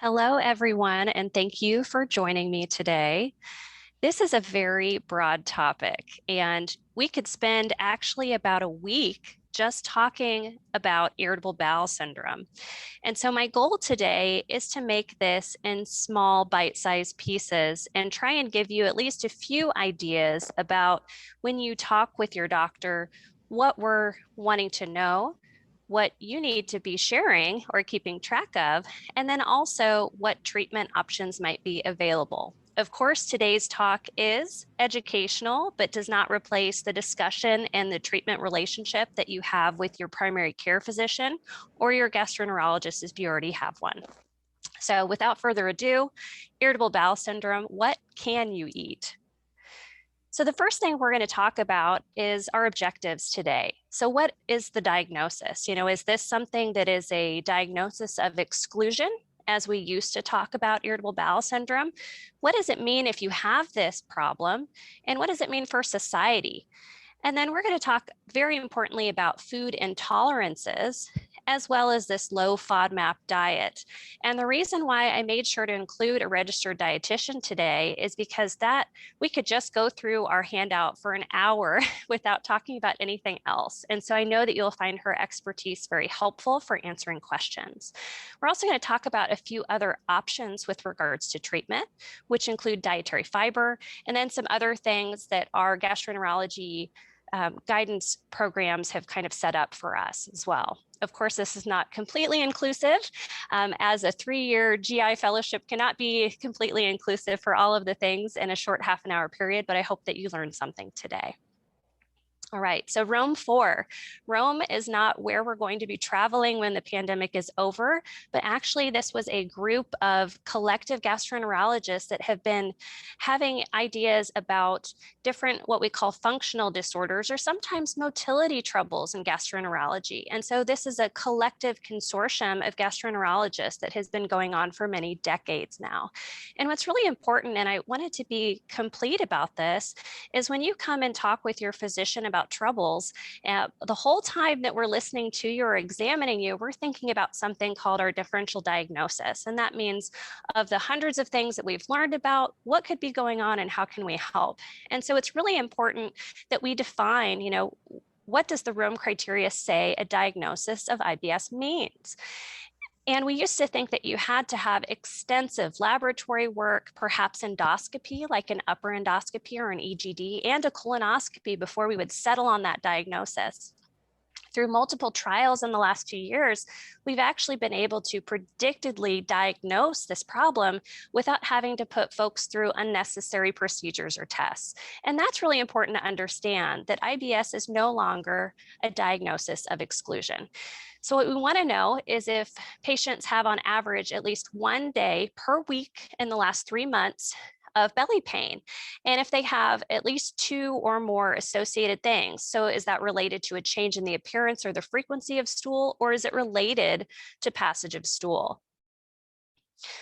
Hello, everyone, and thank you for joining me today. This is a very broad topic, and we could spend actually about a week just talking about irritable bowel syndrome. And so, my goal today is to make this in small, bite sized pieces and try and give you at least a few ideas about when you talk with your doctor, what we're wanting to know, what you need to be sharing or keeping track of, and then also what treatment options might be available. Of course, today's talk is educational, but does not replace the discussion and the treatment relationship that you have with your primary care physician or your gastroenterologist if you already have one. So, without further ado, irritable bowel syndrome, what can you eat? So, the first thing we're going to talk about is our objectives today. So, what is the diagnosis? Is this something that is a diagnosis of exclusion, as we used to talk about irritable bowel syndrome? What does it mean if you have this problem? And what does it mean for society? And then we're going to talk very importantly about food intolerances, as well as this low FODMAP diet. And the reason why I made sure to include a registered dietitian today is because that we could just go through our handout for an hour without talking about anything else. And so I know that you'll find her expertise very helpful for answering questions. We're also going to talk about a few other options with regards to treatment, which include dietary fiber, and then some other things that our gastroenterology guidance programs have kind of set up for us as well. Of course, this is not completely inclusive, as a 3-year GI fellowship cannot be completely inclusive for all of the things in a short half an hour period, but I hope that you learned something today. All right, so Rome 4. Rome is not where we're going to be traveling when the pandemic is over, but actually this was a group of collective gastroenterologists that have been having ideas about different what we call functional disorders or sometimes motility troubles in gastroenterology. And so this is a collective consortium of gastroenterologists that has been going on for many decades now. And what's really important, and I wanted to be complete about this, is when you come and talk with your physician about troubles, the whole time that we're listening to you or examining you, we're thinking about something called our differential diagnosis. And that means of the hundreds of things that we've learned about, what could be going on and how can we help? And so it's really important that we define, what does the Rome criteria say a diagnosis of IBS means? And we used to think that you had to have extensive laboratory work, perhaps endoscopy, like an upper endoscopy or an EGD, and a colonoscopy before we would settle on that diagnosis. Through multiple trials in the last few years, we've actually been able to predictably diagnose this problem without having to put folks through unnecessary procedures or tests. And that's really important to understand that IBS is no longer a diagnosis of exclusion. So what we want to know is if patients have on average at least 1 day per week in the last 3 months of belly pain, and if they have at least 2 or more associated things. So is that related to a change in the appearance or the frequency of stool, or is it related to passage of stool?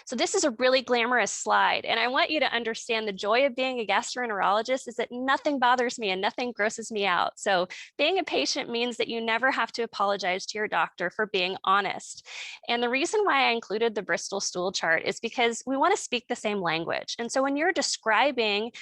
So this is a really glamorous slide. And I want you to understand the joy of being a gastroenterologist is that nothing bothers me and nothing grosses me out. So being a patient means that you never have to apologize to your doctor for being honest. And the reason why I included the Bristol stool chart is because we want to speak the same language. And so when you're describing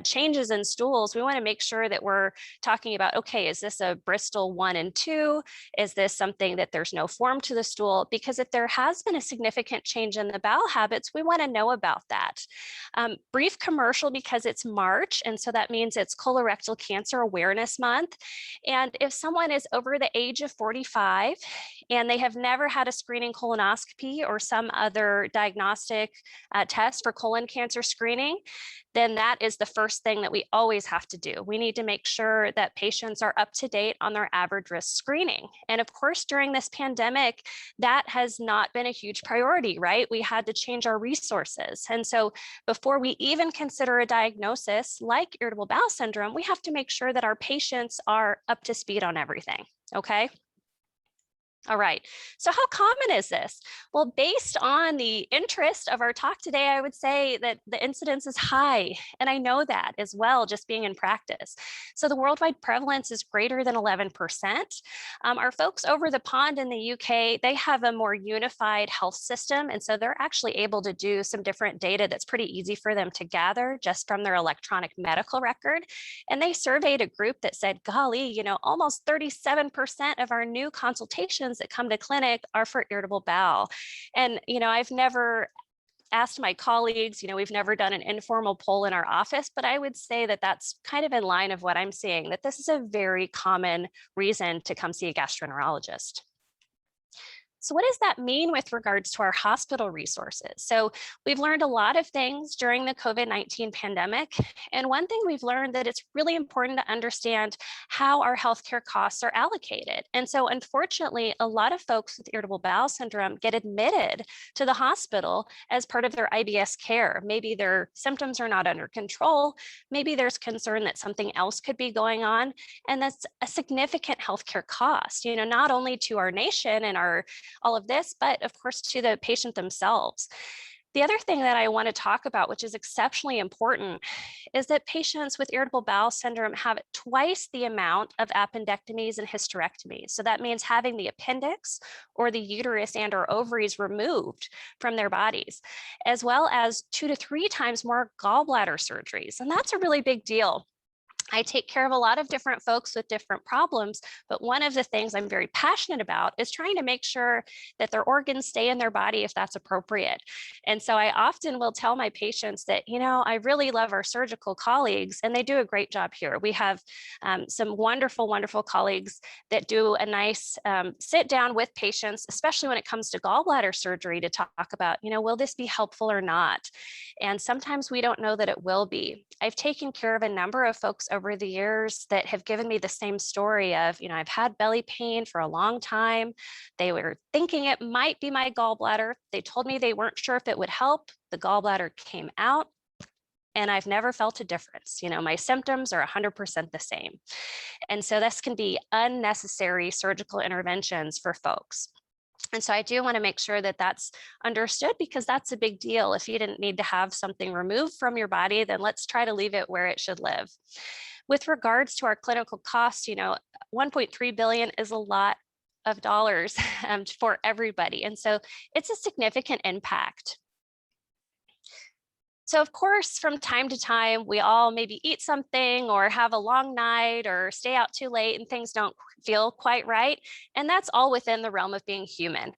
changes in stools, we want to make sure that we're talking about, okay, is this a Bristol 1 and 2? Is this something that there's no form to the stool? Because if there has been a significant change in the bowel habits, we want to know about that. Brief commercial because it's March, and so that means it's Colorectal Cancer Awareness Month. And if someone is over the age of 45 and they have never had a screening colonoscopy or some other diagnostic test for colon cancer screening, then that is the first thing that we always have to do. We need to make sure that patients are up to date on their average risk screening. And of course, during this pandemic, that has not been a huge priority, right? We had to change our resources. And so before we even consider a diagnosis like irritable bowel syndrome, we have to make sure that our patients are up to speed on everything, okay? All right. So how common is this? Well, based on the interest of our talk today, I would say that the incidence is high. And I know that as well, just being in practice. So the worldwide prevalence is greater than 11%. Our folks over the pond in the UK, they have a more unified health system. And so they're actually able to do some different data that's pretty easy for them to gather just from their electronic medical record. And they surveyed a group that said, golly, almost 37% of our new consultations that come to clinic are for irritable bowel. And, I've never asked my colleagues, we've never done an informal poll in our office, but I would say that that's kind of in line of what I'm seeing, that this is a very common reason to come see a gastroenterologist. So what does that mean with regards to our hospital resources? So we've learned a lot of things during the COVID-19 pandemic. And one thing we've learned that it's really important to understand how our healthcare costs are allocated. And so unfortunately, a lot of folks with irritable bowel syndrome get admitted to the hospital as part of their IBS care. Maybe their symptoms are not under control. Maybe there's concern that something else could be going on. And that's a significant healthcare cost, not only to our nation and all of this, but of course to the patient themselves. The other thing that I want to talk about, which is exceptionally important, is that patients with irritable bowel syndrome have twice the amount of appendectomies and hysterectomies. So that means having the appendix or the uterus and or ovaries removed from their bodies, as well as 2 to 3 times more gallbladder surgeries. And that's a really big deal. I take care of a lot of different folks with different problems, but one of the things I'm very passionate about is trying to make sure that their organs stay in their body if that's appropriate. And so I often will tell my patients that, I really love our surgical colleagues and they do a great job here. We have some wonderful, wonderful colleagues that do a nice sit down with patients, especially when it comes to gallbladder surgery, to talk about, will this be helpful or not? And sometimes we don't know that it will be. I've taken care of a number of folks over the years that have given me the same story of, I've had belly pain for a long time. They were thinking it might be my gallbladder. They told me they weren't sure if it would help. The gallbladder came out and I've never felt a difference. My symptoms are 100% the same. And so this can be unnecessary surgical interventions for folks. And so I do want to make sure that that's understood, because that's a big deal. If you didn't need to have something removed from your body, then let's try to leave it where it should live. With regards to our clinical costs, 1.3 billion is a lot of dollars for everybody. And so it's a significant impact. So of course, from time to time, we all maybe eat something or have a long night or stay out too late and things don't feel quite right. And that's all within the realm of being human.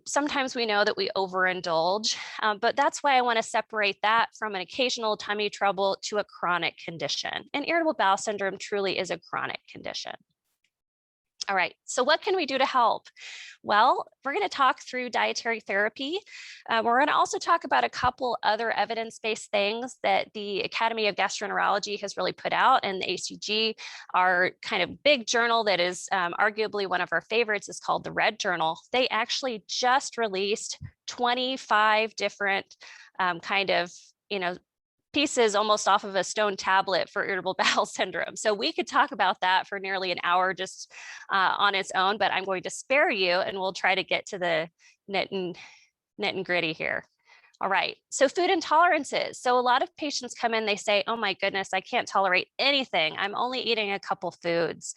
Sometimes we know that we overindulge, but that's why I want to separate that from an occasional tummy trouble to a chronic condition. And irritable bowel syndrome truly is a chronic condition. All right, so what can we do to help? Well, we're going to talk through dietary therapy. We're going to also talk about a couple other evidence-based things that the Academy of Gastroenterology has really put out, and the ACG, our kind of big journal that is arguably one of our favorites, is called the Red Journal. They actually just released 25 different pieces almost off of a stone tablet for irritable bowel syndrome. So we could talk about that for nearly an hour just on its own, but I'm going to spare you and we'll try to get to the nit and gritty here. All right, so food intolerances. So a lot of patients come in, they say, oh my goodness, I can't tolerate anything. I'm only eating a couple foods.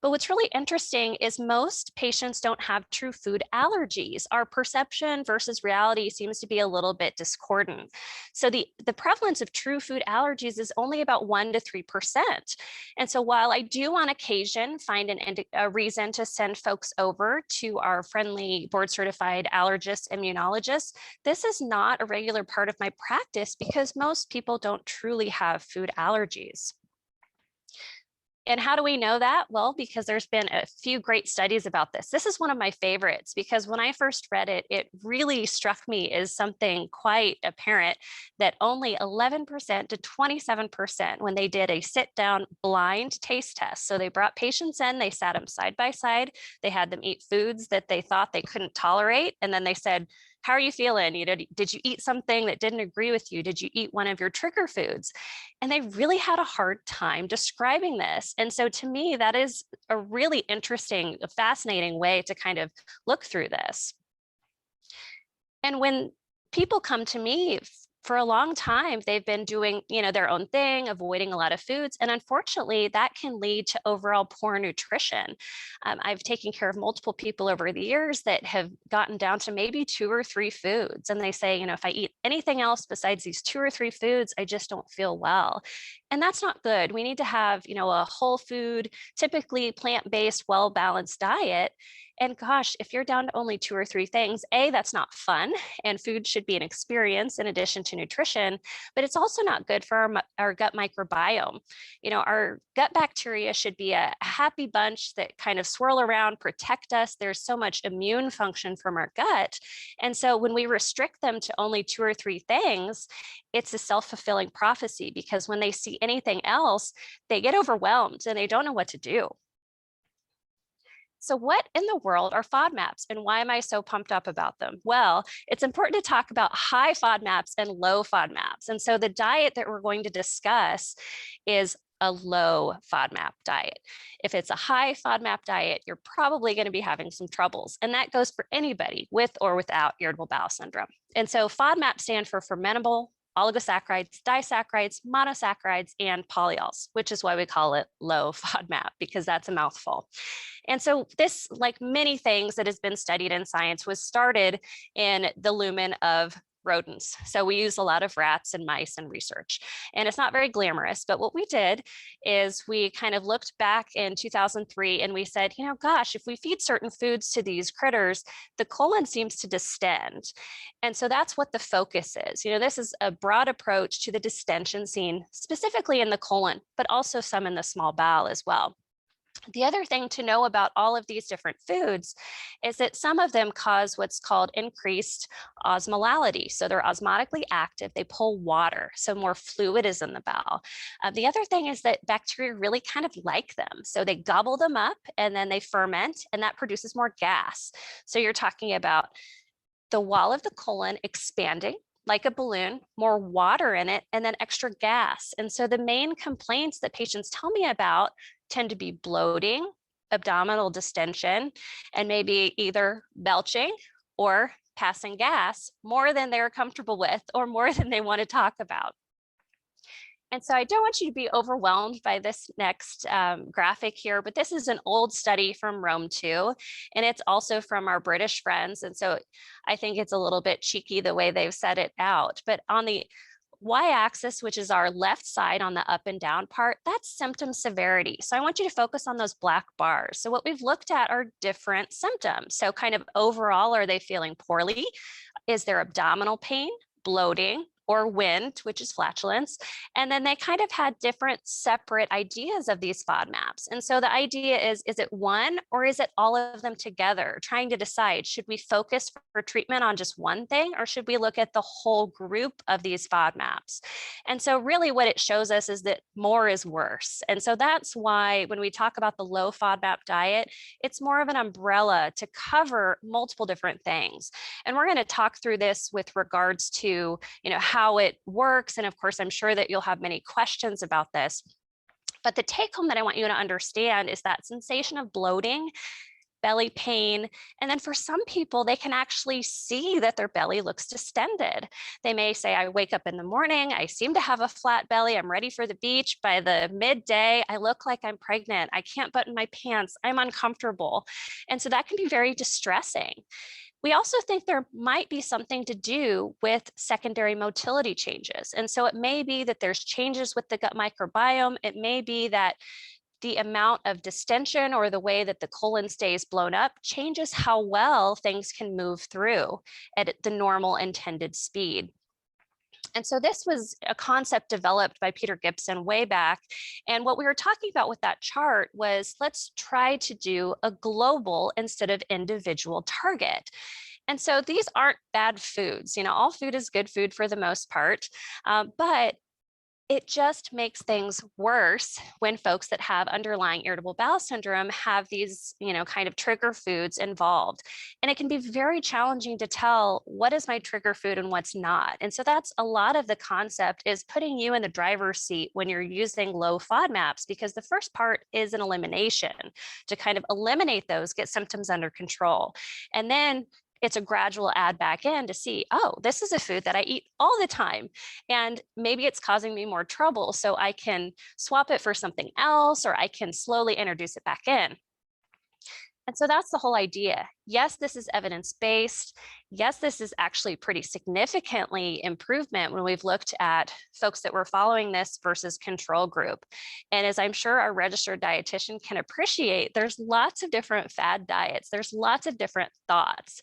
But what's really interesting is most patients don't have true food allergies. Our perception versus reality seems to be a little bit discordant. So the prevalence of true food allergies is only about 1 to 3%. And so while I do on occasion find a reason to send folks over to our friendly board certified allergist immunologists, this is not a regular part of my practice because most people don't truly have food allergies. And how do we know that? Well, because there's been a few great studies about this. This is one of my favorites because when I first read it, it really struck me as something quite apparent that only 11% to 27% when they did a sit-down blind taste test. So they brought patients in, they sat them side by side, they had them eat foods that they thought they couldn't tolerate, and then they said, how are you feeling? Did you eat something that didn't agree with you? Did you eat one of your trigger foods? And they really had a hard time describing this. And so to me, that is a really interesting, fascinating way to kind of look through this. And when people come to me, for a long time, they've been doing, their own thing, avoiding a lot of foods. And unfortunately, that can lead to overall poor nutrition. I've taken care of multiple people over the years that have gotten down to maybe 2 or 3 foods. And they say, if I eat anything else besides these 2 or 3 foods, I just don't feel well. And that's not good. We need to have, a whole food, typically plant-based, well-balanced diet. And gosh, if you're down to only 2 or 3 things, that's not fun. And food should be an experience in addition to nutrition, but it's also not good for our gut microbiome. Our gut bacteria should be a happy bunch that kind of swirl around, protect us. There's so much immune function from our gut. And so when we restrict them to only 2 or 3 things, it's a self-fulfilling prophecy, because when they see anything else, they get overwhelmed and they don't know what to do. So what in the world are FODMAPs, and why am I so pumped up about them? Well, it's important to talk about high FODMAPs and low FODMAPs. And so the diet that we're going to discuss is a low FODMAP diet. If it's a high FODMAP diet, you're probably going to be having some troubles. And that goes for anybody with or without irritable bowel syndrome. And so FODMAP stand for fermentable, oligosaccharides, disaccharides, monosaccharides, and polyols, which is why we call it low FODMAP, because that's a mouthful. And so this, like many things that has been studied in science, was started in the lumen of rodents. So we use a lot of rats and mice in research, and it's not very glamorous, but what we did is we kind of looked back in 2003 and we said, gosh, if we feed certain foods to these critters, the colon seems to distend. And so that's what the focus is. This is a broad approach to the distension seen specifically in the colon, but also some in the small bowel as well. The other thing to know about all of these different foods is that some of them cause what's called increased osmolality. So they're osmotically active, they pull water, so more fluid is in the bowel. The other thing is that bacteria really kind of like them. So they gobble them up and then they ferment, and that produces more gas. So you're talking about the wall of the colon expanding like a balloon, more water in it, and then extra gas. And so the main complaints that patients tell me about tend to be bloating, abdominal distension, and maybe either belching or passing gas more than they're comfortable with or more than they want to talk about. And so I don't want you to be overwhelmed by this next graphic here, but this is an old study from Rome too, and it's also from our British friends. And so I think it's a little bit cheeky the way they've set it out. But on the y-axis, which is our left side on the up and down part, that's symptom severity. So I want you to focus on those black bars. So what we've looked at are different symptoms. So kind of overall, are they feeling poorly? Is there abdominal pain, bloating, or wind, which is flatulence? And then they kind of had different separate ideas of these FODMAPs. And so the idea is it one or is it all of them together? Trying to decide, should we focus for treatment on just one thing, or should we look at the whole group of these FODMAPs? And so really what it shows us is that more is worse. And so that's why when we talk about the low FODMAP diet, it's more of an umbrella to cover multiple different things. And we're going to talk through this with regards to, how it works. And of course, I'm sure that you'll have many questions about this. But the take home that I want you to understand is that sensation of bloating, belly pain, and then for some people, they can actually see that their belly looks distended. They may say, I wake up in the morning, I seem to have a flat belly, I'm ready for the beach. By the midday, I look like I'm pregnant, I can't button my pants, I'm uncomfortable. And so that can be very distressing. We also think there might be something to do with secondary motility changes. And so it may be that there's changes with the gut microbiome. It may be that the amount of distension or the way that the colon stays blown up changes how well things can move through at the normal intended speed. And so this was a concept developed by Peter Gibson way back. And what we were talking about with that chart was, let's try to do a global instead of individual target. And so these aren't bad foods. All food is good food for the most part, but it just makes things worse when folks that have underlying irritable bowel syndrome have these, kind of trigger foods involved. And it can be very challenging to tell what is my trigger food and what's not. And so that's a lot of the concept, is putting you in the driver's seat when you're using low FODMAPs, because the first part is an elimination, to kind of eliminate those, get symptoms under control. And then it's a gradual add back in to see, oh, this is a food that I eat all the time, and maybe it's causing me more trouble. So I can swap it for something else, or I can slowly introduce it back in. And so that's the whole idea. Yes, this is evidence-based. Yes, this is actually pretty significantly improvement when we've looked at folks that were following this versus control group. And as I'm sure our registered dietitian can appreciate, there's lots of different fad diets. There's lots of different thoughts,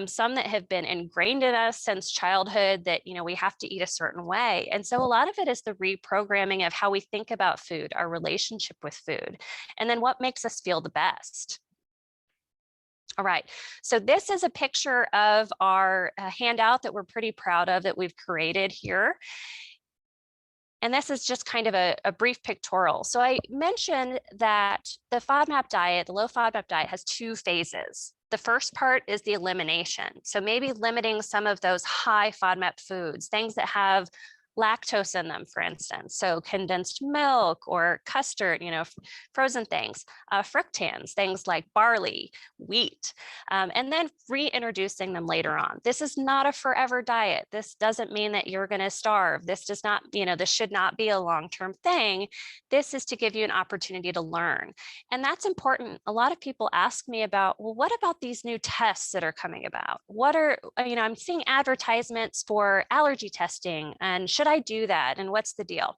some that have been ingrained in us since childhood, that, we have to eat a certain way. And so a lot of it is the reprogramming of how we think about food, our relationship with food, and then what makes us feel the best. All right, so this is a picture of our handout that we're pretty proud of, that we've created here. And this is just kind of a brief pictorial. So I mentioned that the FODMAP diet, the low FODMAP diet, has two phases. The first part is the elimination. So maybe limiting some of those high FODMAP foods, things that have lactose in them, for instance. So condensed milk or custard, frozen things, fructans, things like barley, wheat, and then reintroducing them later on. This is not a forever diet. This doesn't mean that you're going to starve. This does not, this should not be a long-term thing. This is to give you an opportunity to learn. And that's important. A lot of people ask me about, well, what about these new tests that are coming about? What are, I'm seeing advertisements for allergy testing, and should I do that? And what's the deal?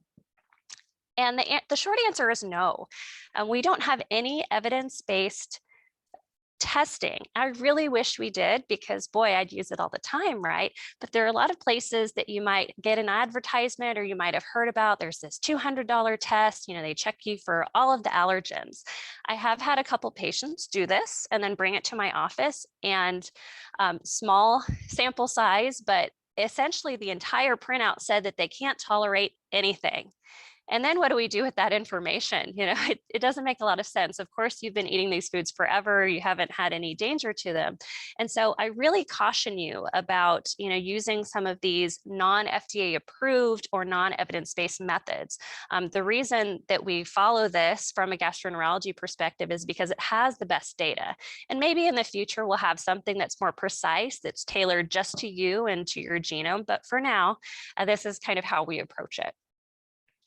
And the short answer is no. We don't have any evidence-based testing. I really wish we did, because boy, I'd use it all the time, right? But there are a lot of places that you might get an advertisement, or you might have heard about. There's this $200 test, they check you for all of the allergens. I have had a couple patients do this and then bring it to my office, and small sample size, but essentially the entire printout said that they can't tolerate anything. And then what do we do with that information? It doesn't make a lot of sense. Of course, you've been eating these foods forever. You haven't had any danger to them. And so I really caution you about, using some of these non-FDA approved or non-evidence-based methods. The reason that we follow this from a gastroenterology perspective is because it has the best data. And maybe in the future, we'll have something that's more precise, that's tailored just to you and to your genome. But for now, this is kind of how we approach it.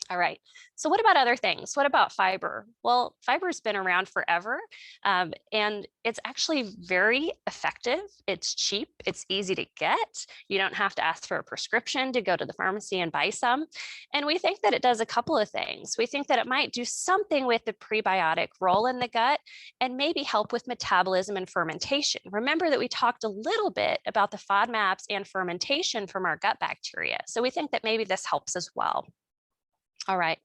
All right, so what about other things? What about fiber? Well, fiber's been around forever, and it's actually very effective. It's cheap, it's easy to get. You don't have to ask for a prescription to go to the pharmacy and buy some. And we think that it does a couple of things. We think that it might do something with the prebiotic role in the gut, and maybe help with metabolism and fermentation. Remember that we talked a little bit about the FODMAPs and fermentation from our gut bacteria. So we think that maybe this helps as well. All right,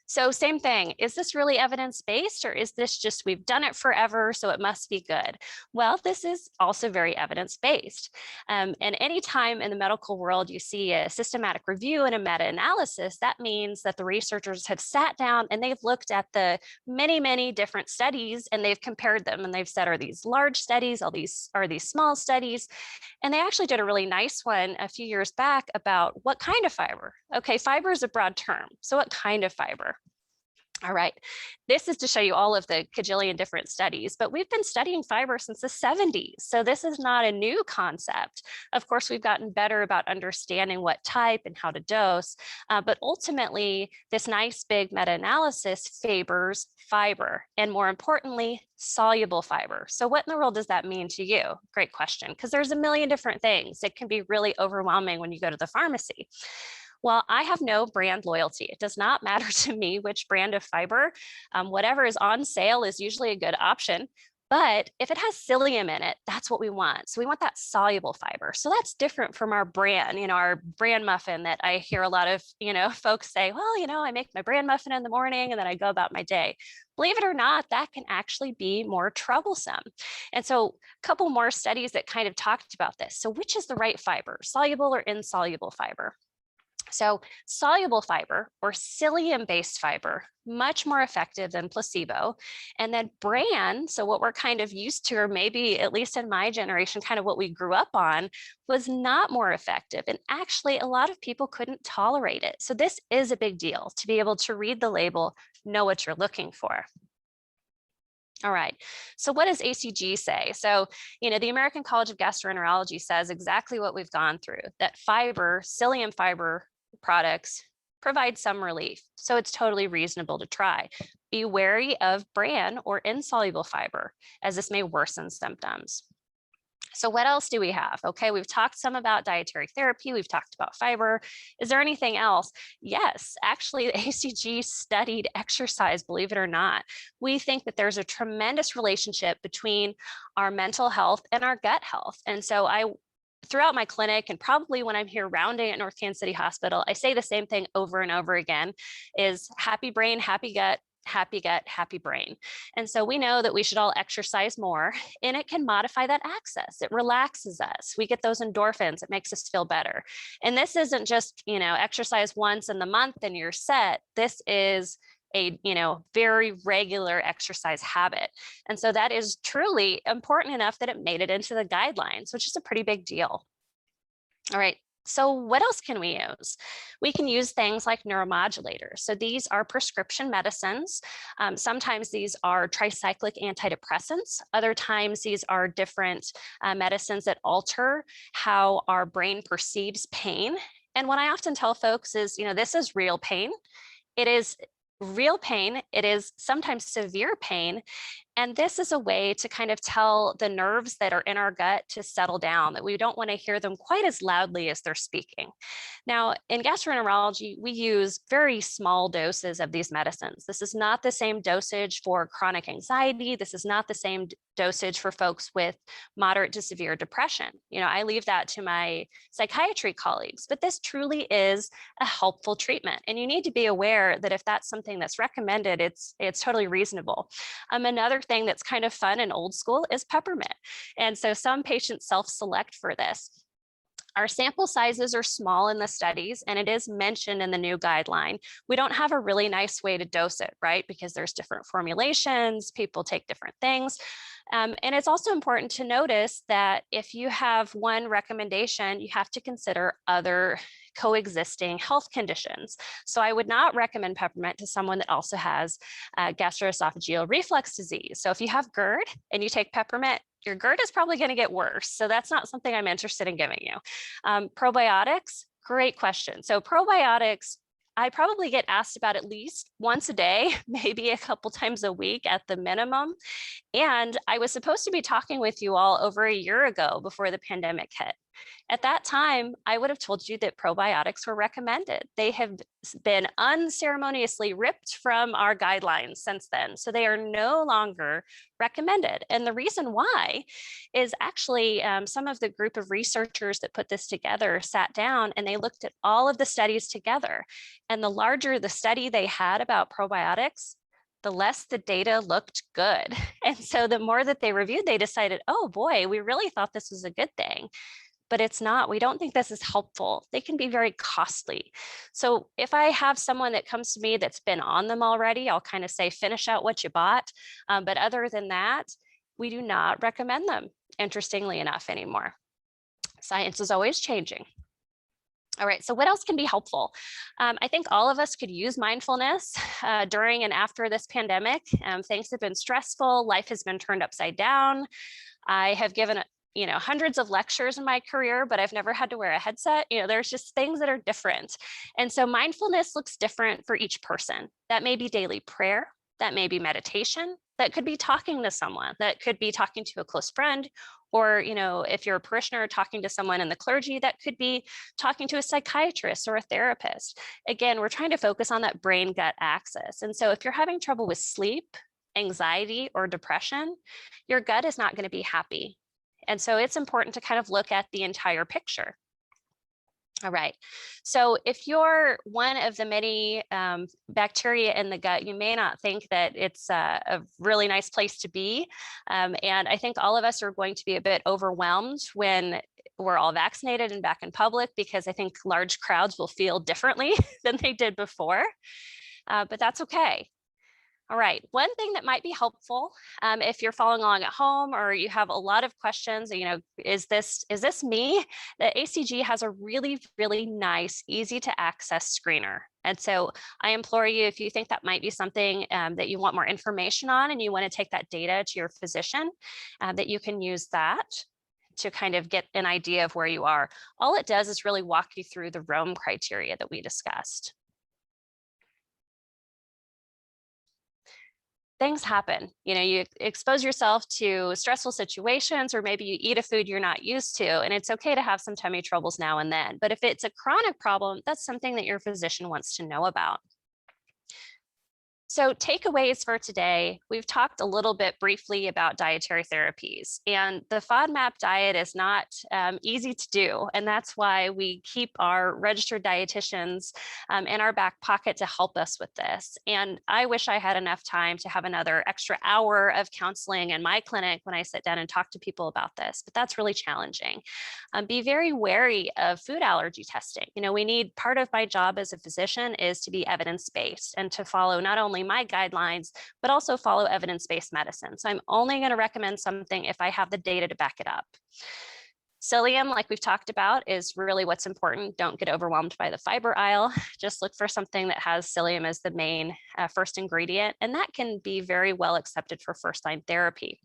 so same thing. Is this really evidence-based, or is this just we've done it forever, so it must be good? Well, this is also very evidence-based. And anytime in the medical world you see a systematic review and a meta-analysis, that means that the researchers have sat down and they've looked at the many, many different studies, and they've compared them, and they've said, are these large studies? Are these small studies? And they actually did a really nice one a few years back about what kind of fiber. Okay, fiber is a broad term. So what kind of fiber? All right, this is to show you all of the cajillion different studies, but we've been studying fiber since the 70s. So this is not a new concept. Of course, we've gotten better about understanding what type and how to dose, but ultimately this nice big meta-analysis favors fiber, and more importantly, soluble fiber. So what in the world does that mean to you? Great question, because there's a million different things. It can be really overwhelming when you go to the pharmacy. Well, I have no brand loyalty. It does not matter to me which brand of fiber. Whatever is on sale is usually a good option. But if it has psyllium in it, that's what we want. So we want that soluble fiber. So that's different from our bran, our bran muffin that I hear a lot of, folks say, well, I make my bran muffin in the morning and then I go about my day. Believe it or not, that can actually be more troublesome. And so a couple more studies that kind of talked about this. So which is the right fiber, soluble or insoluble fiber? So soluble fiber or psyllium-based fiber, much more effective than placebo. And then bran, so what we're kind of used to, or maybe at least in my generation, kind of what we grew up on, was not more effective. And actually, a lot of people couldn't tolerate it. So this is a big deal to be able to read the label, know what you're looking for. All right, so what does ACG say? So, the American College of Gastroenterology says exactly what we've gone through, that fiber, psyllium fiber products provide some relief. So it's totally reasonable to try. Be wary of bran or insoluble fiber, as this may worsen symptoms. So what else do we have? Okay, we've talked some about dietary therapy. We've talked about fiber. Is there anything else? Yes, actually, the ACG studied exercise, believe it or not. We think that there's a tremendous relationship between our mental health and our gut health. And so throughout my clinic, and probably when I'm here rounding at North Kansas City Hospital, I say the same thing over and over again, is happy brain, happy gut, happy brain. And so we know that we should all exercise more, and it can modify that axis. It relaxes us. We get those endorphins. It makes us feel better. And this isn't just, exercise once in the month and you're set. This is a very regular exercise habit. And so that is truly important enough that it made it into the guidelines, which is a pretty big deal. All right. So what else can we use? We can use things like neuromodulators. So these are prescription medicines. Sometimes these are tricyclic antidepressants. Other times these are different medicines that alter how our brain perceives pain. And what I often tell folks is, this is real pain. It is real pain. It is sometimes severe pain. And this is a way to kind of tell the nerves that are in our gut to settle down, that we don't want to hear them quite as loudly as they're speaking. Now, in gastroenterology, we use very small doses of these medicines. This is not the same dosage for chronic anxiety. This is not the same dosage for folks with moderate to severe depression. I leave that to my psychiatry colleagues, but this truly is a helpful treatment. And you need to be aware that if that's something that's recommended, it's totally reasonable. Another thing that's kind of fun and old school is peppermint. And so some patients self-select for this. Our sample sizes are small in the studies, and it is mentioned in the new guideline. We don't have a really nice way to dose it, right? Because there's different formulations, people take different things. And it's also important to notice that if you have one recommendation, you have to consider other coexisting health conditions. So I would not recommend peppermint to someone that also has gastroesophageal reflux disease. So if you have GERD and you take peppermint, your GERD is probably going to get worse. So that's not something I'm interested in giving you. Probiotics, great question. So probiotics, I probably get asked about at least once a day, maybe a couple times a week at the minimum. And I was supposed to be talking with you all over a year ago before the pandemic hit. At that time, I would have told you that probiotics were recommended. They have been unceremoniously ripped from our guidelines since then. So they are no longer recommended. And the reason why is actually some of the group of researchers that put this together sat down and they looked at all of the studies together. And the larger the study they had about probiotics, the less the data looked good. And so the more that they reviewed, they decided, oh boy, we really thought this was a good thing. But it's not. We don't think this is helpful. They can be very costly. So if I have someone that comes to me that's been on them already, I'll kind of say, finish out what you bought. But other than that, we do not recommend them, interestingly enough, anymore. Science is always changing. All right, so what else can be helpful? I think all of us could use mindfulness during and after this pandemic. Things have been stressful. Life has been turned upside down. I have given hundreds of lectures in my career, but I've never had to wear a headset. There's just things that are different. And so mindfulness looks different for each person. That may be daily prayer. That may be meditation. That could be talking to someone. That could be talking to a close friend. Or, if you're a parishioner, talking to someone in the clergy, that could be talking to a psychiatrist or a therapist. Again, we're trying to focus on that brain-gut axis. And so if you're having trouble with sleep, anxiety, or depression, your gut is not going to be happy. And so it's important to kind of look at the entire picture. All right. So if you're one of the many bacteria in the gut, you may not think that it's a really nice place to be. And I think all of us are going to be a bit overwhelmed when we're all vaccinated and back in public, because I think large crowds will feel differently than they did before, but that's okay. All right, one thing that might be helpful if you're following along at home or you have a lot of questions, is this me? The ACG has a really, really nice, easy to access screener. And so I implore you, if you think that might be something that you want more information on and you want to take that data to your physician, that you can use that to kind of get an idea of where you are. All it does is really walk you through the Rome criteria that we discussed. Things happen. You expose yourself to stressful situations, or maybe you eat a food you're not used to, and it's okay to have some tummy troubles now and then. But if it's a chronic problem, that's something that your physician wants to know about. So takeaways for today, we've talked a little bit briefly about dietary therapies, and the FODMAP diet is not easy to do. And that's why we keep our registered dietitians in our back pocket to help us with this. And I wish I had enough time to have another extra hour of counseling in my clinic when I sit down and talk to people about this, but that's really challenging. Be very wary of food allergy testing. Part of my job as a physician is to be evidence-based and to follow not only my guidelines, but also follow evidence-based medicine. So I'm only going to recommend something if I have the data to back it up. Psyllium, like we've talked about, is really what's important. Don't get overwhelmed by the fiber aisle. Just look for something that has psyllium as the main first ingredient, and that can be very well accepted for first-line therapy.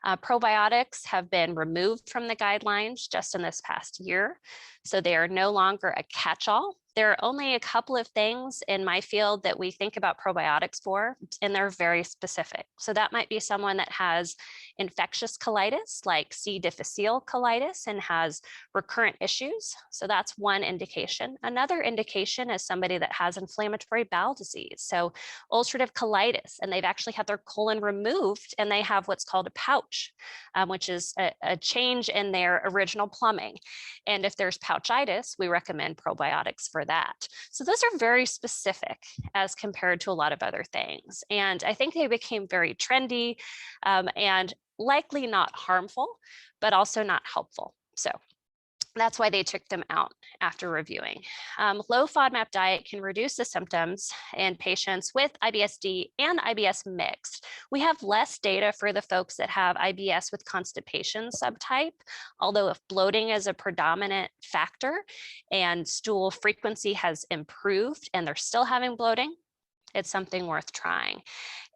Probiotics have been removed from the guidelines just in this past year, so they are no longer a catch-all. There are only a couple of things in my field that we think about probiotics for, and they're very specific. So that might be someone that has infectious colitis, like C. difficile colitis, and has recurrent issues. So that's one indication. Another indication is somebody that has inflammatory bowel disease, so ulcerative colitis, and they've actually had their colon removed, and they have what's called a pouch, which is a change in their original plumbing. And if there's pouchitis, we recommend probiotics for that. So those are very specific as compared to a lot of other things. And I think they became very trendy and likely not harmful, but also not helpful. So that's why they took them out after reviewing. Low FODMAP diet can reduce the symptoms in patients with IBS-D and IBS mixed. We have less data for the folks that have IBS with constipation subtype, although if bloating is a predominant factor and stool frequency has improved and they're still having bloating, it's something worth trying.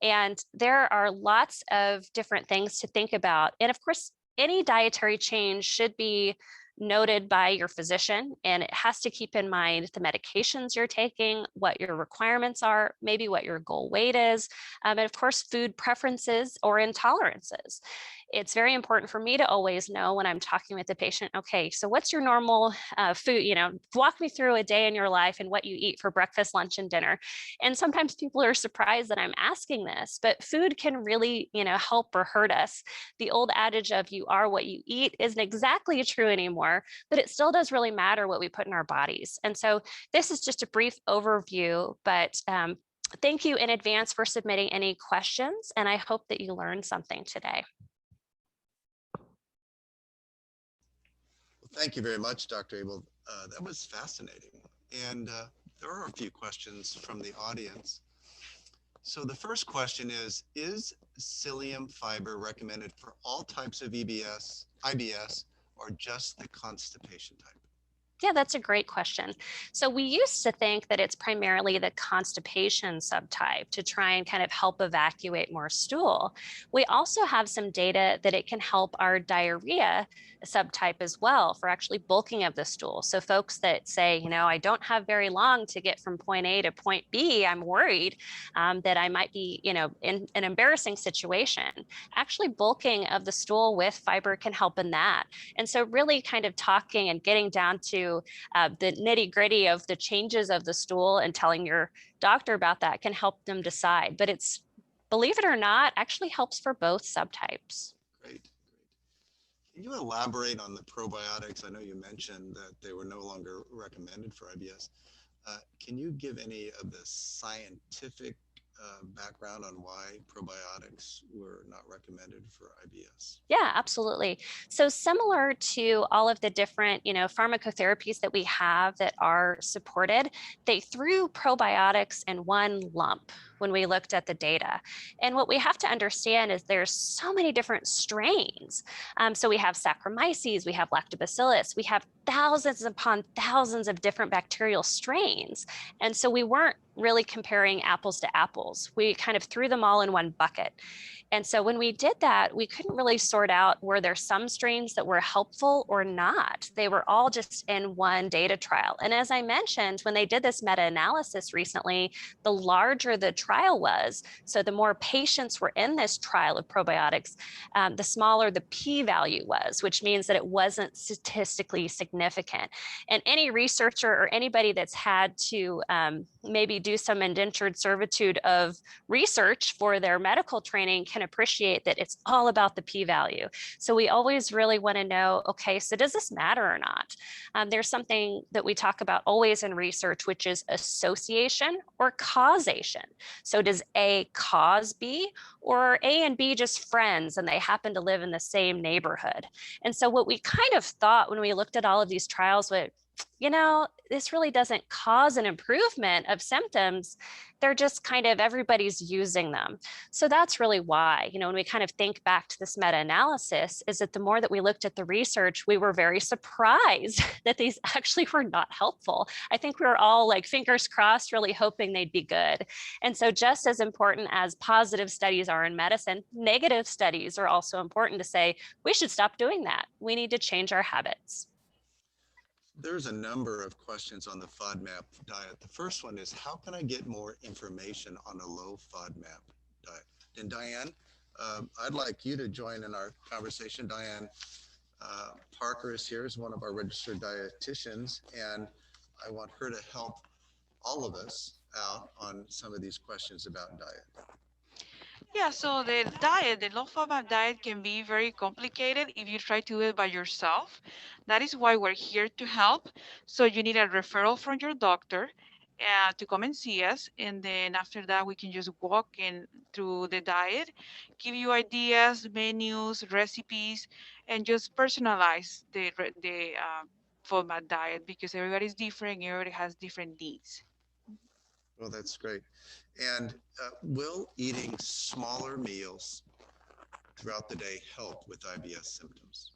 And there are lots of different things to think about. And of course, any dietary change should be noted by your physician, and it has to keep in mind the medications you're taking, what your requirements are, maybe what your goal weight is, and of course, food preferences or intolerances. It's very important for me to always know when I'm talking with the patient, okay, so what's your normal food? Walk me through a day in your life and what you eat for breakfast, lunch, and dinner. And sometimes people are surprised that I'm asking this, but food can really, help or hurt us. The old adage of you are what you eat isn't exactly true anymore, but it still does really matter what we put in our bodies. And so this is just a brief overview, but thank you in advance for submitting any questions, and I hope that you learned something today. Thank you very much, Dr. Abel. That was fascinating. And there are a few questions from the audience. So the first question is psyllium fiber recommended for all types of IBS, or just the constipation type? Yeah, that's a great question. So we used to think that it's primarily the constipation subtype to try and kind of help evacuate more stool. We also have some data that it can help our diarrhea subtype as well for actually bulking of the stool. So folks that say, I don't have very long to get from point A to point B, I'm worried that I might be, in an embarrassing situation. Actually bulking of the stool with fiber can help in that. And so really kind of talking and getting down to the nitty gritty of the changes of the stool and telling your doctor about that can help them decide. But it's, believe it or not, actually helps for both subtypes. Great. Can you elaborate on the probiotics? I know you mentioned that they were no longer recommended for IBS. Can you give any of the scientific background on why probiotics were not recommended for IBS? Yeah, absolutely. So similar to all of the different, pharmacotherapies that we have that are supported, they threw probiotics in one lump when we looked at the data. And what we have to understand is there's so many different strains. So we have Saccharomyces, we have Lactobacillus, we have thousands upon thousands of different bacterial strains. And so we weren't really comparing apples to apples. We kind of threw them all in one bucket. And so when we did that, we couldn't really sort out were there some strains that were helpful or not. They were all just in one data trial. And as I mentioned, when they did this meta analysis recently, the larger the trial was, so the more patients were in this trial of probiotics, the smaller the p value was, which means that it wasn't statistically significant. And any researcher or anybody that's had to maybe do some indentured servitude of research for their medical training can appreciate that it's all about the p-value. So we always really want to know, okay, so does this matter or not? There's something that we talk about always in research, which is association or causation. So does A cause B, or A and B just friends and they happen to live in the same neighborhood? And so what we kind of thought when we looked at all of these trials was, this really doesn't cause an improvement of symptoms. They're just kind of everybody's using them. So that's really why, when we kind of think back to this meta-analysis, is that the more that we looked at the research, we were very surprised that these actually were not helpful. I think we were all like fingers crossed, really hoping they'd be good. And so just as important as positive studies are in medicine, negative studies are also important to say, we should stop doing that. We need to change our habits. There's a number of questions on the FODMAP diet. The first one is, how can I get more information on a low FODMAP diet? And Diane, I'd like you to join in our conversation. Diane Parker is here as one of our registered dietitians, and I want her to help all of us out on some of these questions about diet. Yeah, so the diet, the low FODMAP diet can be very complicated if you try to do it by yourself. That is why we're here to help. So you need a referral from your doctor to come and see us. And then after that, we can just walk in through the diet, give you ideas, menus, recipes, and just personalize the FODMAP diet because everybody's different, everybody has different needs. Well, that's great. And will eating smaller meals throughout the day help with IBS symptoms?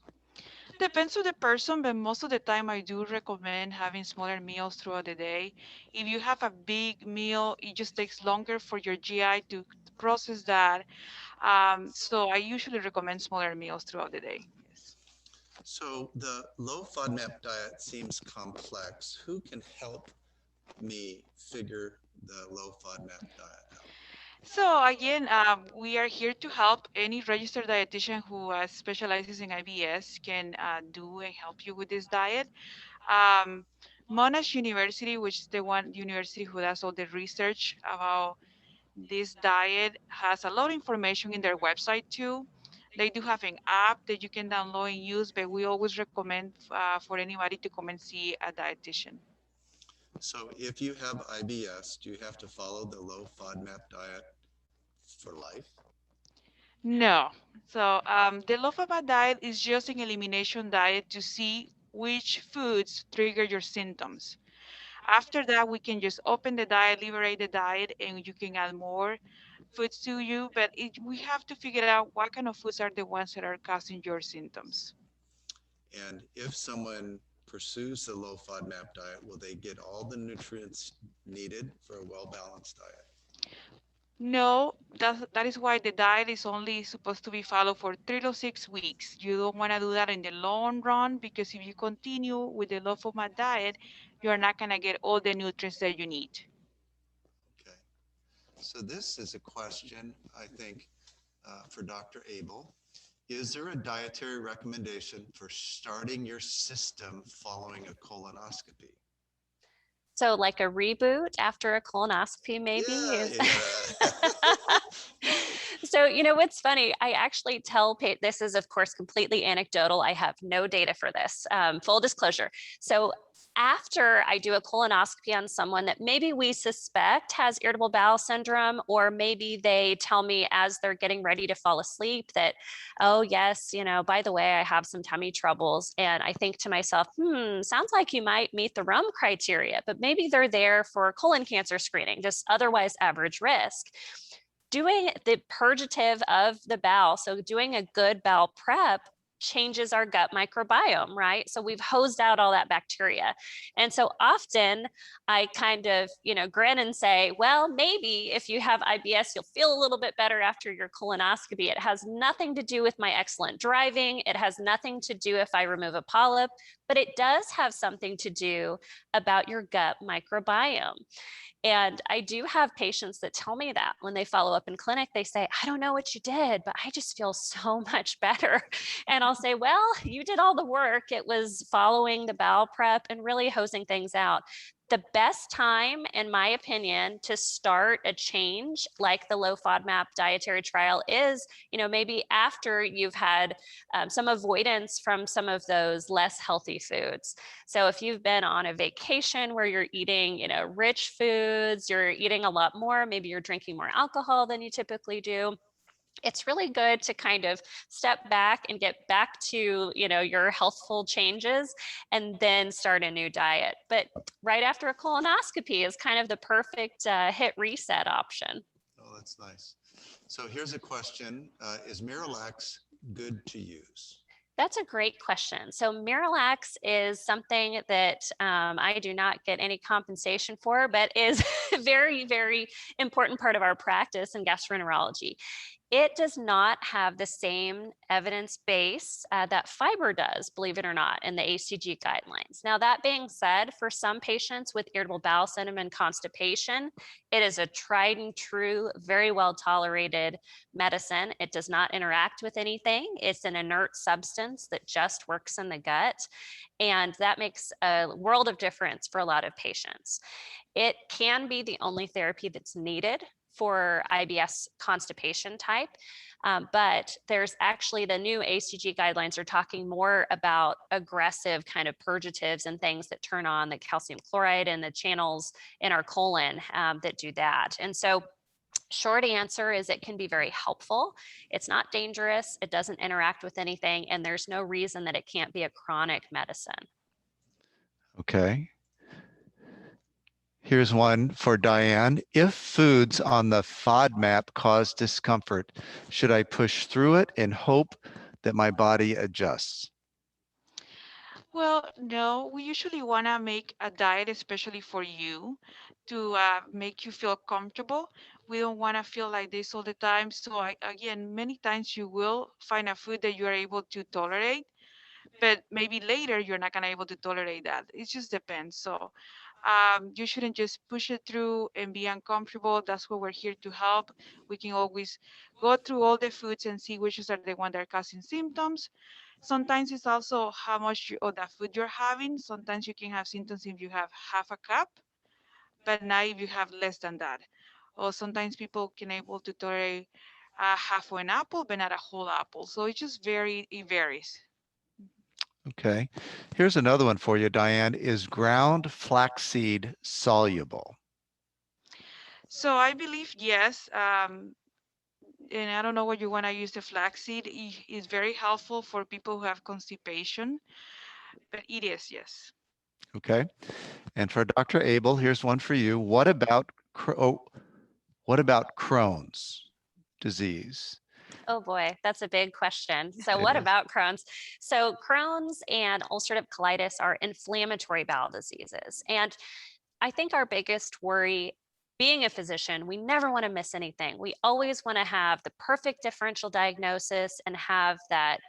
Depends on the person, but most of the time I do recommend having smaller meals throughout the day. If you have a big meal, it just takes longer for your GI to process that. So I usually recommend smaller meals throughout the day. Yes. So the low FODMAP diet seems complex. Who can help me figure the low FODMAP diet out? So again, we are here to help. Any registered dietitian who specializes in IBS can do and help you with this diet. Um, Monash University, which is the one university who does all the research about this diet, has a lot of information in their website too. They do have an app that you can download and use, but we always recommend for anybody to come and see a dietitian. So if you have IBS, do you have to follow the low FODMAP diet for life? No. So the low FODMAP diet is just an elimination diet to see which foods trigger your symptoms. After that, we can just open the diet, liberate the diet, and you can add more foods to you. But we have to figure out what kind of foods are the ones that are causing your symptoms. And if someone pursues the low FODMAP diet, will they get all the nutrients needed for a well-balanced diet? No, that is why the diet is only supposed to be followed for 3 to 6 weeks. You don't want to do that in the long run because if you continue with the low FODMAP diet, you are not going to get all the nutrients that you need. Okay. So this is a question, I think, for Dr. Abel. Is there a dietary recommendation for starting your system following a colonoscopy? So like a reboot after a colonoscopy maybe Yeah, is yeah. So So, what's funny, I actually tell this is, of course, completely anecdotal. I have no data for this, full disclosure. So, after I do a colonoscopy on someone that maybe we suspect has irritable bowel syndrome, or maybe they tell me as they're getting ready to fall asleep that, oh, yes, by the way, I have some tummy troubles. And I think to myself, sounds like you might meet the RUM criteria, but maybe they're there for colon cancer screening, just otherwise average risk. Doing the purgative of the bowel, so doing a good bowel prep, changes our gut microbiome, right? So we've hosed out all that bacteria. And so often I kind of, grin and say, well, maybe if you have IBS, you'll feel a little bit better after your colonoscopy. It has nothing to do with my excellent driving. It has nothing to do if I remove a polyp, but it does have something to do about your gut microbiome. And I do have patients that tell me that when they follow up in clinic, they say, I don't know what you did, but I just feel so much better. And I'll say, well, you did all the work. It was following the bowel prep and really hosing things out. The best time, in my opinion, to start a change like the low FODMAP dietary trial is, maybe after you've had some avoidance from some of those less healthy foods. So if you've been on a vacation where you're eating, rich foods, you're eating a lot more, maybe you're drinking more alcohol than you typically do, it's really good to kind of step back and get back to, your healthful changes and then start a new diet. But right after a colonoscopy is kind of the perfect hit reset option. Oh, that's nice. So here's a question. Is Miralax good to use? That's a great question. So Miralax is something that I do not get any compensation for, but is a very, very important part of our practice in gastroenterology. It does not have the same evidence base that fiber does, believe it or not, in the ACG guidelines. Now, that being said, for some patients with irritable bowel syndrome and constipation, it is a tried and true, very well tolerated medicine. It does not interact with anything. It's an inert substance that just works in the gut. And that makes a world of difference for a lot of patients. It can be the only therapy that's needed for IBS constipation type. But there's actually the new ACG guidelines are talking more about aggressive kind of purgatives and things that turn on the calcium chloride and the channels in our colon that do that. And so short answer is it can be very helpful. It's not dangerous. It doesn't interact with anything. And there's no reason that it can't be a chronic medicine. Okay. Here's one for Diane. If foods on the FODMAP cause discomfort, should I push through it and hope that my body adjusts? Well, no, we usually want to make a diet especially for you to make you feel comfortable. We don't want to feel like this all the time. So again, many times you will find a food that you are able to tolerate, but maybe later you're not gonna able to tolerate that. It just depends. So you shouldn't just push it through and be uncomfortable. That's what we're here to help. We can always go through all the foods and see which are the ones that are causing symptoms. Sometimes it's also how much of that food you're having. Sometimes you can have symptoms if you have half a cup, but not if you have less than that. Or sometimes people can able to tolerate half of an apple, but not a whole apple. So it varies. Okay. Here's another one for you, Diane. Is ground flaxseed soluble? So I believe yes. And I don't know what you want to use the flaxseed. It is very helpful for people who have constipation, but it is, yes. Okay. And for Dr. Abel, here's one for you. What about Crohn's disease? Oh boy, that's a big question. So, It what is. about Crohn's? So, Crohn's and ulcerative colitis are inflammatory bowel diseases. And I think our biggest worry being a physician, we never want to miss anything. We always want to have the perfect differential diagnosis and have that,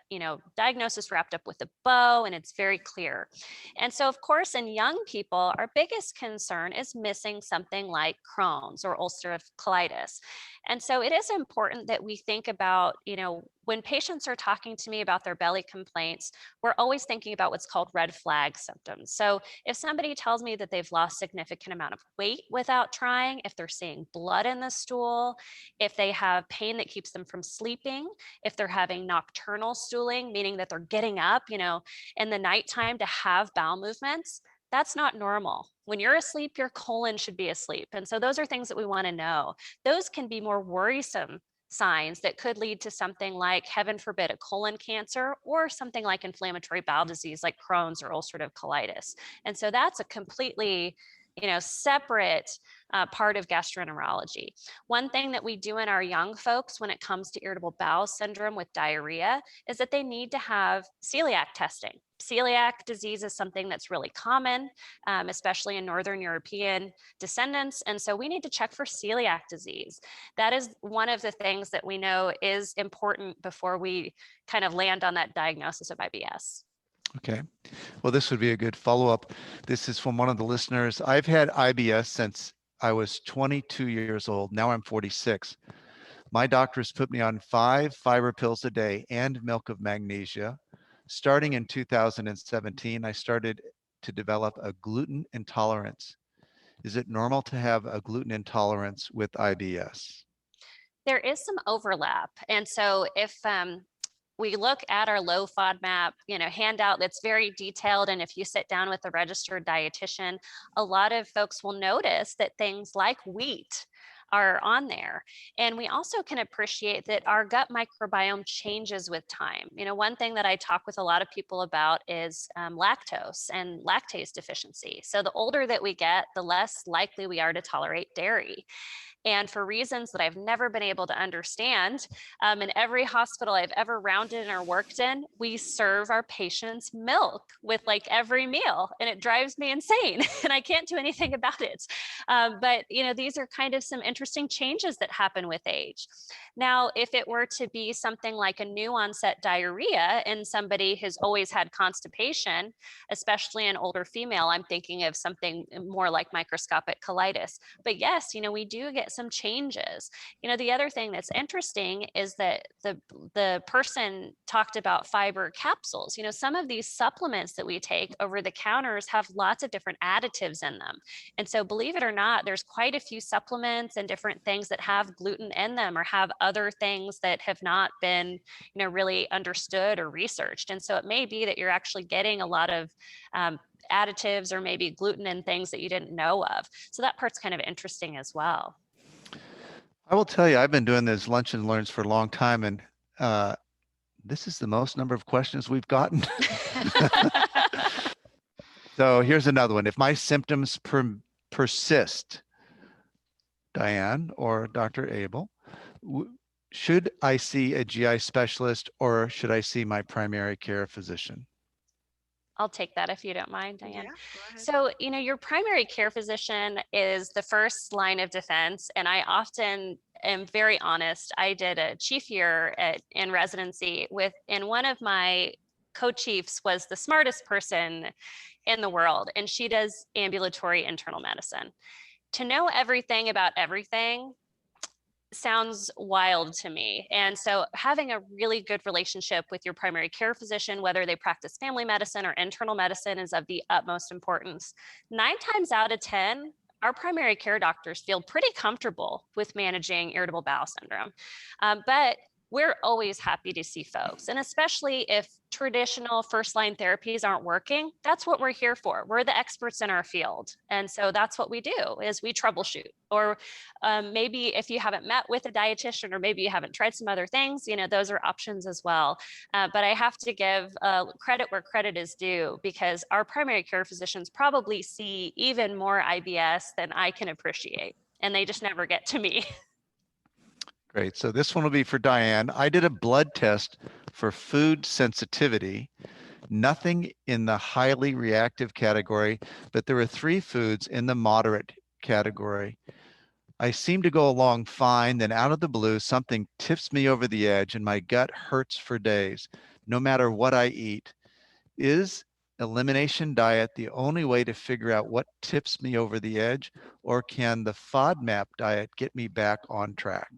diagnosis wrapped up with a bow and it's very clear. And so, of course, in young people, our biggest concern is missing something like Crohn's or ulcerative colitis. And so it is important that we think about, when patients are talking to me about their belly complaints, we're always thinking about what's called red flag symptoms. So if somebody tells me that they've lost significant amount of weight without trying, if they're seeing blood in the stool, if they have pain that keeps them from sleeping, if they're having nocturnal stooling, meaning that they're getting up, in the nighttime to have bowel movements, that's not normal. When you're asleep, your colon should be asleep. And so those are things that we want to know. Those can be more worrisome signs that could lead to something like, heaven forbid, a colon cancer, or something like inflammatory bowel disease like Crohn's or ulcerative colitis. And so that's a completely separate part of gastroenterology. One thing that we do in our young folks when it comes to irritable bowel syndrome with diarrhea is that they need to have celiac testing. Celiac disease is something that's really common, especially in Northern European descendants. And so we need to check for celiac disease. That is one of the things that we know is important before we kind of land on that diagnosis of IBS. Okay. Well, this would be a good follow-up. This is from one of the listeners. I've had IBS since I was 22 years old. Now I'm 46. My doctors put me on 5 fiber pills a day and milk of magnesia. Starting in 2017, I started to develop a gluten intolerance. Is it normal to have a gluten intolerance with IBS? There is some overlap. And so if we look at our low FODMAP, handout that's very detailed. And if you sit down with a registered dietitian, a lot of folks will notice that things like wheat are on there. And we also can appreciate that our gut microbiome changes with time. One thing that I talk with a lot of people about is lactose and lactase deficiency. So the older that we get, the less likely we are to tolerate dairy. And for reasons that I've never been able to understand, in every hospital I've ever rounded in or worked in, we serve our patients milk with like every meal, and it drives me insane, and I can't do anything about it. But these are kind of some interesting changes that happen with age. Now, if it were to be something like a new onset diarrhea in somebody who's always had constipation, especially an older female, I'm thinking of something more like microscopic colitis. But yes, we do get some changes. The other thing that's interesting is that the person talked about fiber capsules. Some of these supplements that we take over the counters have lots of different additives in them. And so believe it or not, there's quite a few supplements and different things that have gluten in them or have other things that have not been, really understood or researched. And so it may be that you're actually getting a lot of additives or maybe gluten and things that you didn't know of. So that part's kind of interesting as well. I will tell you, I've been doing this lunch and learns for a long time, and this is the most number of questions we've gotten. So here's another one. If my symptoms persist, Diane or Dr. Abel, should I see a GI specialist or should I see my primary care physician? I'll take that if you don't mind, Diane. Yeah, go ahead. So, your primary care physician is the first line of defense. And I often am very honest. I did a chief year in residency and one of my co-chiefs was the smartest person in the world. And she does ambulatory internal medicine. To know everything about everything sounds wild to me. And so having a really good relationship with your primary care physician, whether they practice family medicine or internal medicine, is of the utmost importance. 9 times out of 10, our primary care doctors feel pretty comfortable with managing irritable bowel syndrome. But we're always happy to see folks. And especially if traditional first-line therapies aren't working, that's what we're here for. We're the experts in our field. And so that's what we do, is we troubleshoot. Or maybe if you haven't met with a dietitian, or maybe you haven't tried some other things, those are options as well. But I have to give credit where credit is due, because our primary care physicians probably see even more IBS than I can appreciate. And they just never get to me. Great. So this one will be for Diane. I did a blood test for food sensitivity, nothing in the highly reactive category, but there were 3 foods in the moderate category. I seem to go along fine. Then out of the blue, something tips me over the edge and my gut hurts for days, no matter what I eat. Is elimination diet the only way to figure out what tips me over the edge, or can the FODMAP diet get me back on track?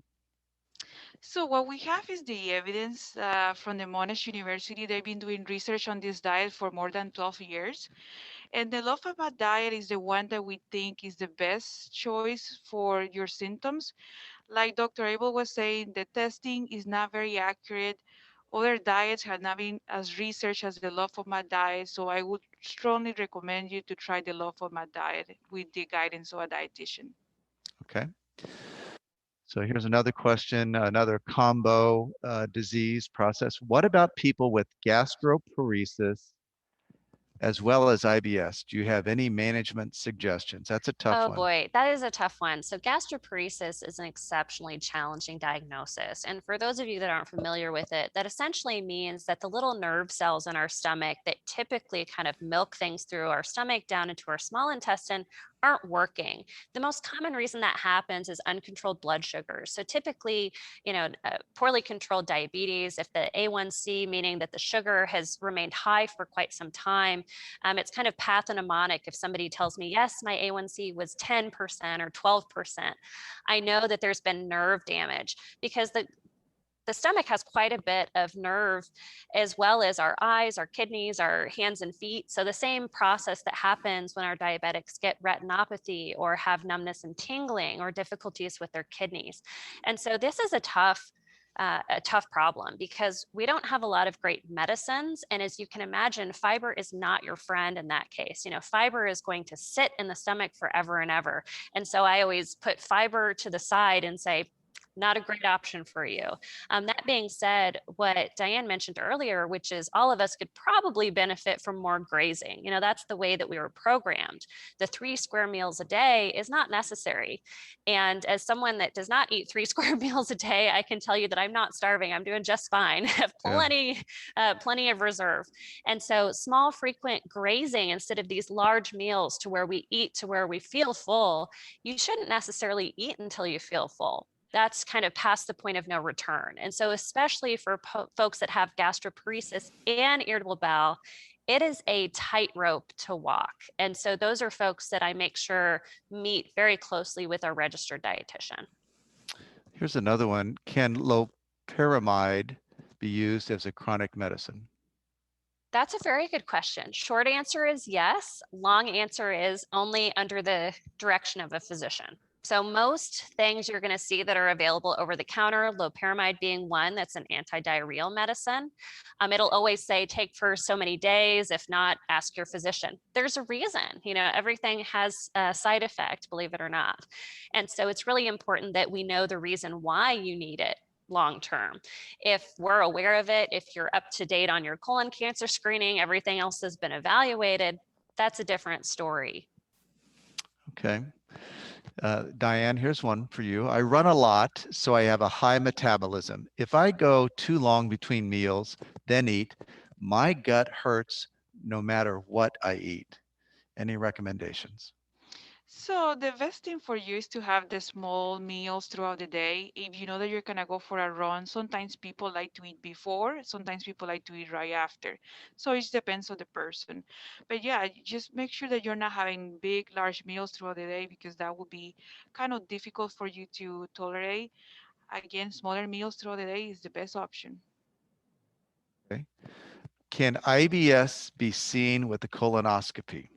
So what we have is the evidence from the Monash University. They've been doing research on this diet for more than 12 years. And the low FODMAP diet is the one that we think is the best choice for your symptoms. Like Dr. Abel was saying, the testing is not very accurate. Other diets have not been as researched as the low FODMAP diet. So I would strongly recommend you to try the low FODMAP diet with the guidance of a dietitian. Okay. So here's another question, another combo disease process. What about people with gastroparesis as well as IBS? Do you have any management suggestions? That's a tough Oh one. boy, that is a tough one. So gastroparesis is an exceptionally challenging diagnosis. And for those of you that aren't familiar with it, that essentially means that the little nerve cells in our stomach that typically kind of milk things through our stomach down into our small intestine aren't working. The most common reason that happens is uncontrolled blood sugars. So typically, poorly controlled diabetes, if the A1C, meaning that the sugar has remained high for quite some time, it's kind of pathognomonic if somebody tells me, yes, my A1C was 10% or 12%. I know that there's been nerve damage because the stomach has quite a bit of nerve, as well as our eyes, our kidneys, our hands and feet. So the same process that happens when our diabetics get retinopathy or have numbness and tingling or difficulties with their kidneys. And so this is a tough problem because we don't have a lot of great medicines. And as you can imagine, fiber is not your friend in that case. Fiber is going to sit in the stomach forever and ever. And so I always put fiber to the side and say, not a great option for you. That being said, what Diane mentioned earlier, which is all of us could probably benefit from more grazing. That's the way that we were programmed. The 3 square meals a day is not necessary. And as someone that does not eat 3 square meals a day, I can tell you that I'm not starving. I'm doing just fine. I have plenty of reserve. And so small, frequent grazing instead of these large meals to where we eat to where we feel full, you shouldn't necessarily eat until you feel full. That's kind of past the point of no return. And so especially for folks that have gastroparesis and irritable bowel, it is a tightrope to walk. And so those are folks that I make sure meet very closely with our registered dietitian. Here's another one. Can loperamide be used as a chronic medicine? That's a very good question. Short answer is yes. Long answer is only under the direction of a physician. So most things you're going to see that are available over the counter, loperamide being one, that's an anti-diarrheal medicine. It'll always say take for so many days. If not, ask your physician. There's a reason. Everything has a side effect, believe it or not. And so it's really important that we know the reason why you need it long term. If we're aware of it, if you're up to date on your colon cancer screening, everything else has been evaluated, that's a different story. Okay. Diane, here's one for you. I run a lot, so I have a high metabolism. If I go too long between meals, then eat, my gut hurts no matter what I eat. Any recommendations? So the best thing for you is to have the small meals throughout the day. If you know that you're gonna go for a run, sometimes people like to eat before, sometimes people like to eat right after. So it depends on the person. But yeah, just make sure that you're not having big, large meals throughout the day because that would be kind of difficult for you to tolerate. Again, smaller meals throughout the day is the best option. Okay. Can IBS be seen with a colonoscopy?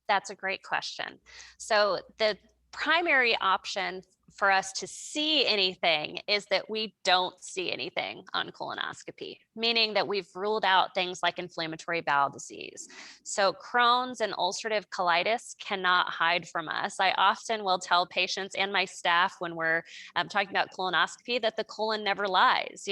That's a great question. So the primary option for us to see anything is that we don't see anything on colonoscopy, meaning that we've ruled out things like inflammatory bowel disease. So Crohn's and ulcerative colitis cannot hide from us. I often will tell patients and my staff when we're talking about colonoscopy that the colon never lies.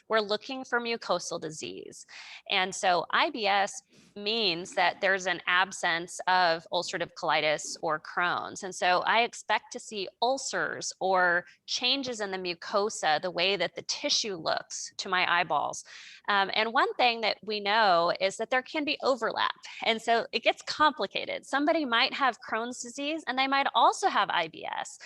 We're looking for mucosal disease. And so IBS means that there's an absence of ulcerative colitis or Crohn's. And so I expect to see ulcers or changes in the mucosa, the way that the tissue looks to my eyeballs. And one thing that we know is that there can be overlap. And so it gets complicated. Somebody might have Crohn's disease and they might also have IBS.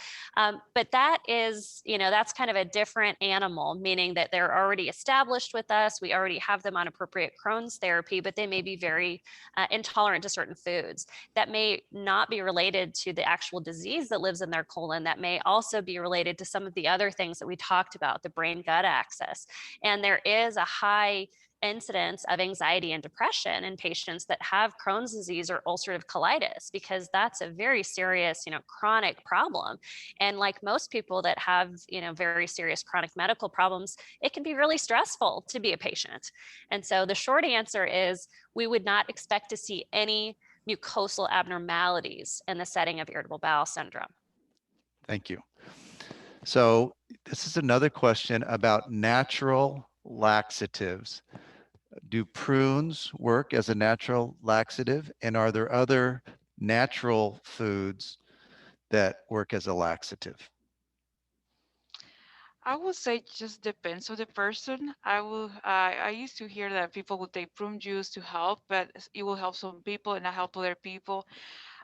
But that is, that's kind of a different animal, meaning that they're already established with us. We already have them on appropriate Crohn's therapy, but they may be very very intolerant to certain foods. That may not be related to the actual disease that lives in their colon. That may also be related to some of the other things that we talked about, the brain gut axis. And there is a high incidence of anxiety and depression in patients that have Crohn's disease or ulcerative colitis, because that's a very serious, chronic problem. And like most people that have, very serious chronic medical problems, it can be really stressful to be a patient. And so the short answer is we would not expect to see any mucosal abnormalities in the setting of irritable bowel syndrome. Thank you. So this is another question about natural laxatives. Do prunes work as a natural laxative? And are there other natural foods that work as a laxative? I would say it just depends on the person. I used to hear that people would take prune juice to help, but it will help some people and not help other people.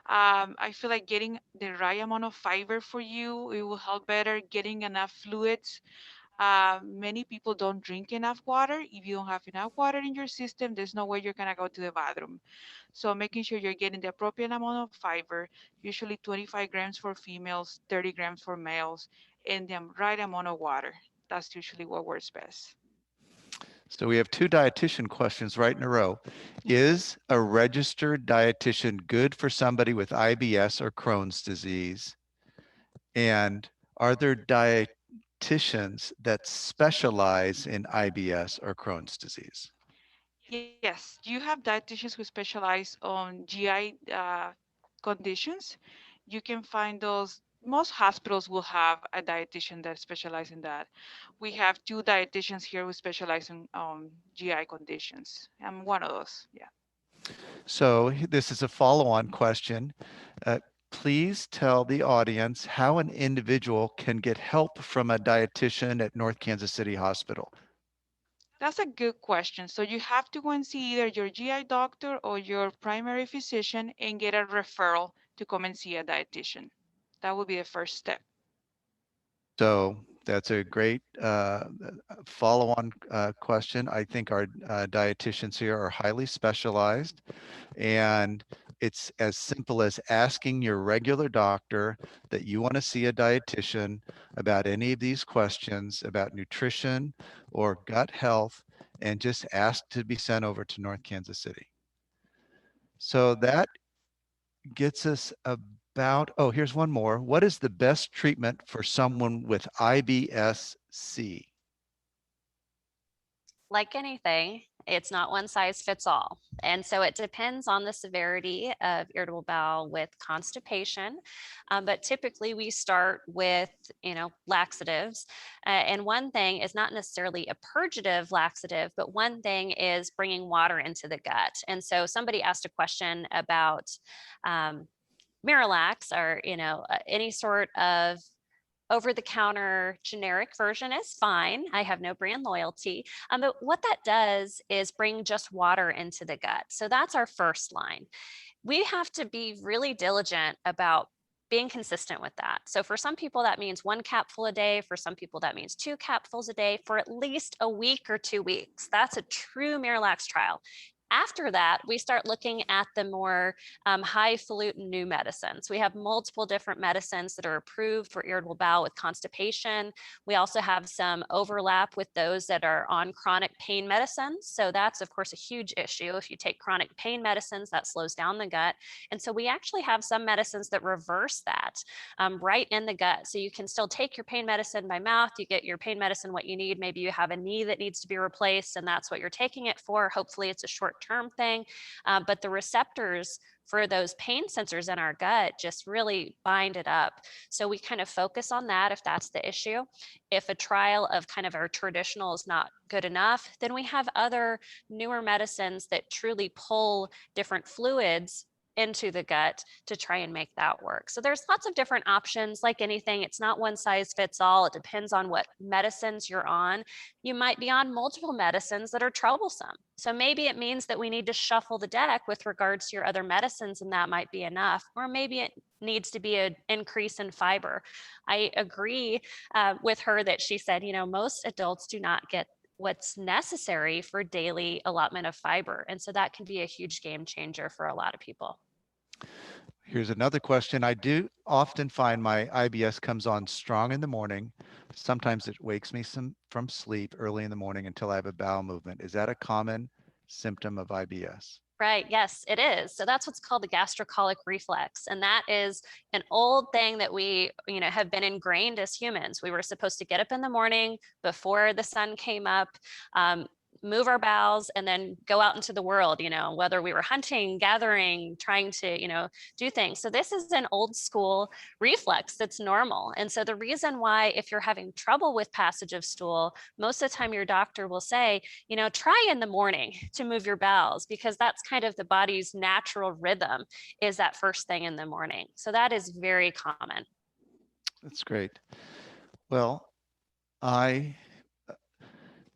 I feel like getting the right amount of fiber for you, it will help better. Getting enough fluids. Many people don't drink enough water. If you don't have enough water in your system, there's no way you're gonna go to the bathroom. So making sure you're getting the appropriate amount of fiber, usually 25 grams for females, 30 grams for males, and the right amount of water. That's usually what works best. So we have two dietitian questions right in a row. Is a registered dietitian good for somebody with IBS or Crohn's disease? And are there dietitians that specialize in IBS or Crohn's disease? Yes, you have dietitians who specialize on GI conditions. You can find those. Most hospitals will have a dietitian that specializes in that. We have two dietitians here who specialize in GI conditions. I'm one of those. Yeah. So this is a follow-on question. Please tell the audience how an individual can get help from a dietitian at North Kansas City Hospital. That's a good question. So you have to go and see either your GI doctor or your primary physician and get a referral to come and see a dietitian. That would be the first step. So that's a great follow-on question. I think our dietitians here are highly specialized, and it's as simple as asking your regular doctor that you want to see a dietitian about any of these questions about nutrition or gut health, and just ask to be sent over to North Kansas City. So that gets us about, oh, here's one more. What is the best treatment for someone with IBS-C? Like anything, it's not one size fits all. And so it depends on the severity of irritable bowel with constipation. But typically we start with, laxatives. And one thing is not necessarily a purgative laxative, but one thing is bringing water into the gut. And so somebody asked a question about Miralax or, any sort of over-the-counter generic version is fine. I have no brand loyalty. But what that does is bring just water into the gut. So that's our first line. We have to be really diligent about being consistent with that. So for some people, that means 1 capful a day. For some people, that means 2 capfuls a day for at least a week or 2 weeks. That's a true Miralax trial. After that, we start looking at the more highfalutin new medicines. We have multiple different medicines that are approved for irritable bowel with constipation. We also have some overlap with those that are on chronic pain medicines. So that's, of course, a huge issue. If you take chronic pain medicines, that slows down the gut. And so we actually have some medicines that reverse that right in the gut. So you can still take your pain medicine by mouth. You get your pain medicine what you need. Maybe you have a knee that needs to be replaced, and that's what you're taking it for. Hopefully, it's a short-term thing. But the receptors for those pain sensors in our gut just really bind it up. So we kind of focus on that if that's the issue. If a trial of kind of our traditional is not good enough, then we have other newer medicines that truly pull different fluids into the gut to try and make that work. So there's lots of different options. Like anything, it's not one size fits all. It depends on what medicines you're on. You might be on multiple medicines that are troublesome. So maybe it means that we need to shuffle the deck with regards to your other medicines, and that might be enough. Or maybe it needs to be an increase in fiber. I agree with her that she said, most adults do not get what's necessary for daily allotment of fiber. And so that can be a huge game changer for a lot of people. Here's another question. I do often find my IBS comes on strong in the morning. Sometimes it wakes me from sleep early in the morning until I have a bowel movement. Is that a common symptom of IBS? Right. Yes, it is. So that's what's called the gastrocolic reflex. And that is an old thing that we, have been ingrained as humans. We were supposed to get up in the morning before the sun came up, move our bowels, and then go out into the world, whether we were hunting, gathering, trying to, do things. So this is an old school reflex that's normal. And so the reason why, if you're having trouble with passage of stool, most of the time your doctor will say, try in the morning to move your bowels, because that's kind of the body's natural rhythm, is that first thing in the morning. So that is very common. That's great. Well, I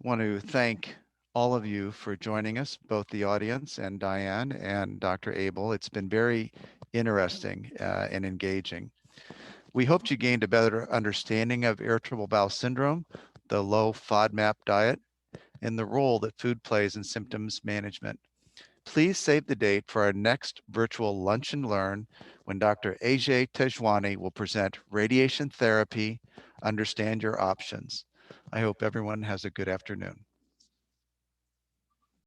want to thank all of you for joining us, both the audience and Diane and Dr. Abel. It's been very interesting and engaging. We hoped you gained a better understanding of irritable bowel syndrome, the low FODMAP diet, and the role that food plays in symptoms management. Please save the date for our next virtual Lunch and Learn, when Dr. Ajay Tejwani will present Radiation Therapy, Understand Your Options. I hope everyone has a good afternoon.